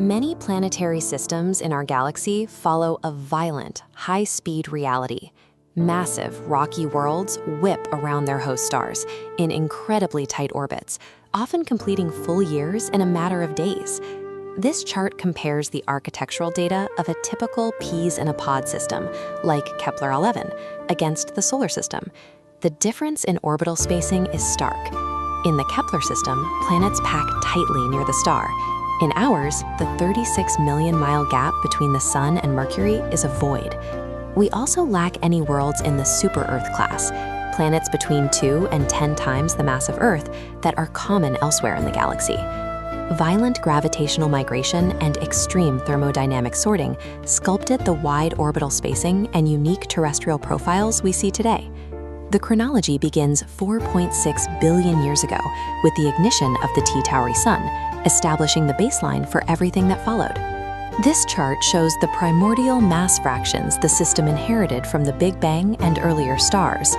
Many planetary systems in our galaxy follow a violent, high-speed reality. Massive, rocky worlds whip around their host stars in incredibly tight orbits, often completing full years in a matter of days. This chart compares the architectural data of a typical peas-in-a-pod system, like Kepler-11, against the Solar System. The difference in orbital spacing is stark. In the Kepler system, planets pack tightly near the star. In ours, the 36 million-mile gap between the Sun and Mercury is a void. We also lack any worlds in the super-Earth class, planets between 2 and 10 times the mass of Earth that are common elsewhere in the galaxy. Violent gravitational migration and extreme thermodynamic sorting sculpted the wide orbital spacing and unique terrestrial profiles we see today. The chronology begins 4.6 billion years ago with the ignition of the T-Tauri Sun, establishing the baseline for everything that followed. This chart shows the primordial mass fractions the system inherited from the Big Bang and earlier stars: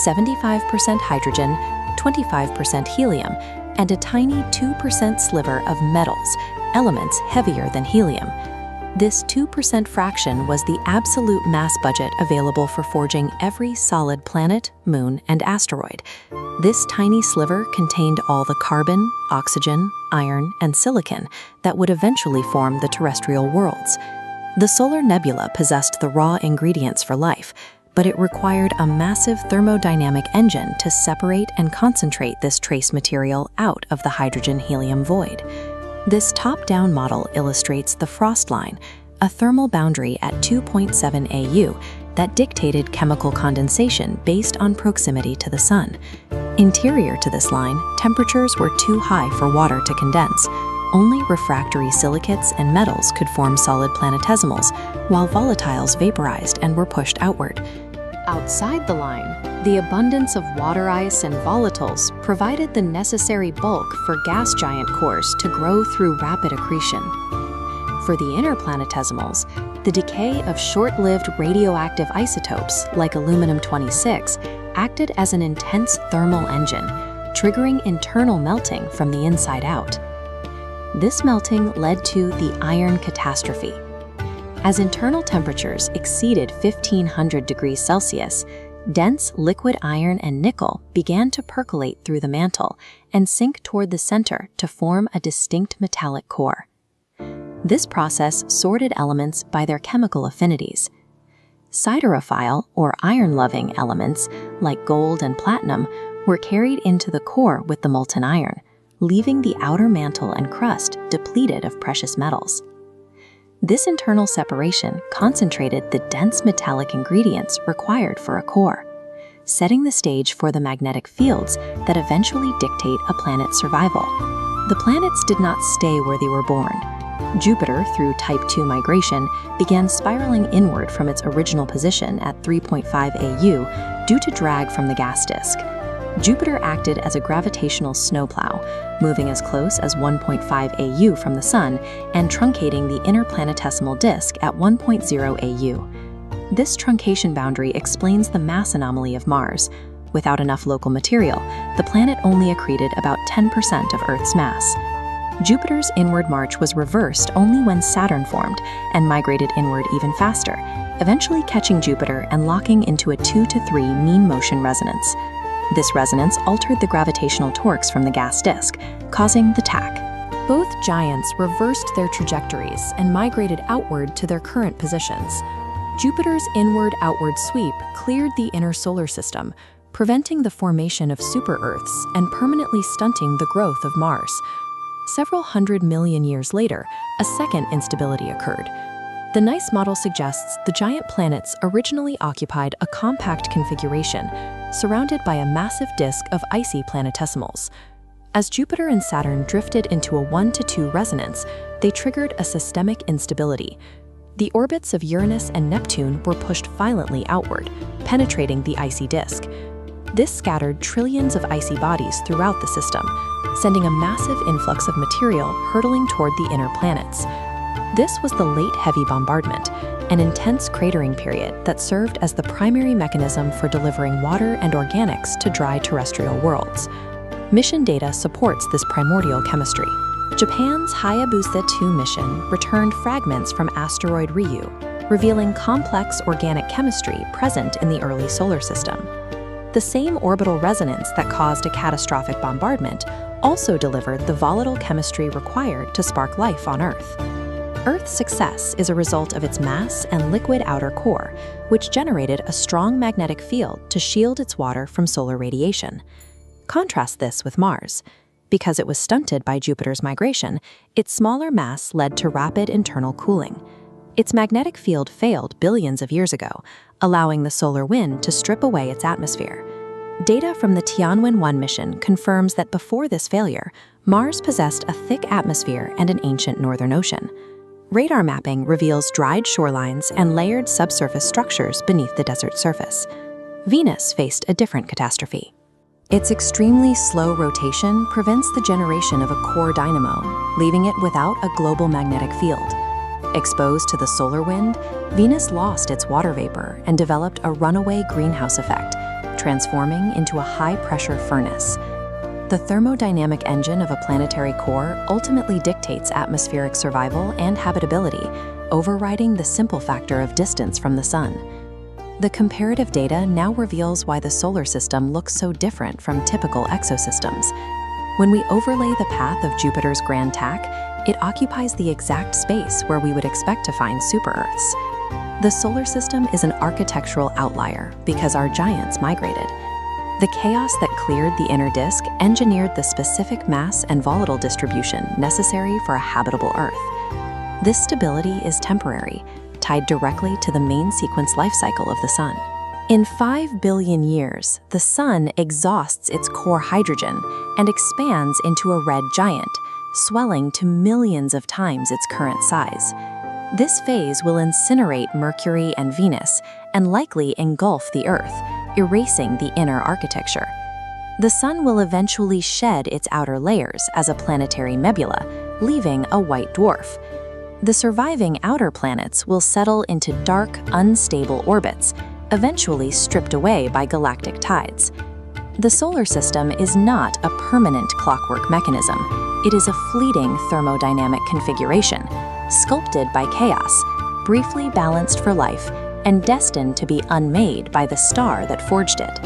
75% hydrogen, 25% helium, and a tiny 2% sliver of metals, elements heavier than helium. This 2% fraction was the absolute mass budget available for forging every solid planet, moon, and asteroid. This tiny sliver contained all the carbon, oxygen, iron, and silicon that would eventually form the terrestrial worlds. The Solar Nebula possessed the raw ingredients for life, but it required a massive thermodynamic engine to separate and concentrate this trace material out of the hydrogen-helium void. This top-down model illustrates the frost line, a thermal boundary at 2.7 AU that dictated chemical condensation based on proximity to the Sun. Interior to this line, temperatures were too high for water to condense. Only refractory silicates and metals could form solid planetesimals, while volatiles vaporized and were pushed outward. Outside the line, the abundance of water ice and volatiles provided the necessary bulk for gas giant cores to grow through rapid accretion. For the inner planetesimals, the decay of short-lived radioactive isotopes like aluminum-26 acted as an intense thermal engine, triggering internal melting from the inside out. This melting led to the iron catastrophe. As internal temperatures exceeded 1500 degrees Celsius, dense liquid iron and nickel began to percolate through the mantle and sink toward the center to form a distinct metallic core. This process sorted elements by their chemical affinities. Siderophile, or iron-loving elements, like gold and platinum, were carried into the core with the molten iron, leaving the outer mantle and crust depleted of precious metals. This internal separation concentrated the dense metallic ingredients required for a core, setting the stage for the magnetic fields that eventually dictate a planet's survival. The planets did not stay where they were born. Jupiter, through Type II migration, began spiraling inward from its original position at 3.5 AU due to drag from the gas disk. Jupiter acted as a gravitational snowplow, moving as close as 1.5 AU from the Sun and truncating the inner planetesimal disk at 1.0 AU. This truncation boundary explains the mass anomaly of Mars. Without enough local material, the planet only accreted about 10% of Earth's mass. Jupiter's inward march was reversed only when Saturn formed and migrated inward even faster, eventually catching Jupiter and locking into a 2 to 3 mean motion resonance. This resonance altered the gravitational torques from the gas disk, causing the tack. Both giants reversed their trajectories and migrated outward to their current positions. Jupiter's inward-outward sweep cleared the inner solar system, preventing the formation of super-Earths and permanently stunting the growth of Mars. Several 100 million years later, a second instability occurred. The NICE model suggests the giant planets originally occupied a compact configuration, surrounded by a massive disk of icy planetesimals. As Jupiter and Saturn drifted into a 1-to-2 resonance, they triggered a systemic instability. The orbits of Uranus and Neptune were pushed violently outward, penetrating the icy disk. This scattered trillions of icy bodies throughout the system, sending a massive influx of material hurtling toward the inner planets. This was the Late Heavy Bombardment, an intense cratering period that served as the primary mechanism for delivering water and organics to dry terrestrial worlds. Mission data supports this primordial chemistry. Japan's Hayabusa 2 mission returned fragments from asteroid Ryu, revealing complex organic chemistry present in the early solar system. The same orbital resonance that caused a catastrophic bombardment also delivered the volatile chemistry required to spark life on Earth. Earth's success is a result of its mass and liquid outer core, which generated a strong magnetic field to shield its water from solar radiation. Contrast this with Mars. Because it was stunted by Jupiter's migration, its smaller mass led to rapid internal cooling. Its magnetic field failed billions of years ago, allowing the solar wind to strip away its atmosphere. Data from the Tianwen-1 mission confirms that before this failure, Mars possessed a thick atmosphere and an ancient northern ocean. Radar mapping reveals dried shorelines and layered subsurface structures beneath the desert surface. Venus faced a different catastrophe. Its extremely slow rotation prevents the generation of a core dynamo, leaving it without a global magnetic field. Exposed to the solar wind, Venus lost its water vapor and developed a runaway greenhouse effect, transforming into a high-pressure furnace. The thermodynamic engine of a planetary core ultimately dictates atmospheric survival and habitability, overriding the simple factor of distance from the Sun. The comparative data now reveals why the solar system looks so different from typical exosystems. When we overlay the path of Jupiter's Grand Tack, it occupies the exact space where we would expect to find super-Earths. The solar system is an architectural outlier because our giants migrated. The chaos that cleared the inner disk engineered the specific mass and volatile distribution necessary for a habitable Earth. This stability is temporary, tied directly to the main sequence life cycle of the Sun. In 5 billion years, the Sun exhausts its core hydrogen and expands into a red giant, swelling to millions of times its current size. This phase will incinerate Mercury and Venus and likely engulf the Earth, erasing the inner architecture. The Sun will eventually shed its outer layers as a planetary nebula, leaving a white dwarf. The surviving outer planets will settle into dark, unstable orbits, eventually stripped away by galactic tides. The solar system is not a permanent clockwork mechanism. It is a fleeting thermodynamic configuration, sculpted by chaos, briefly balanced for life, and destined to be unmade by the star that forged it.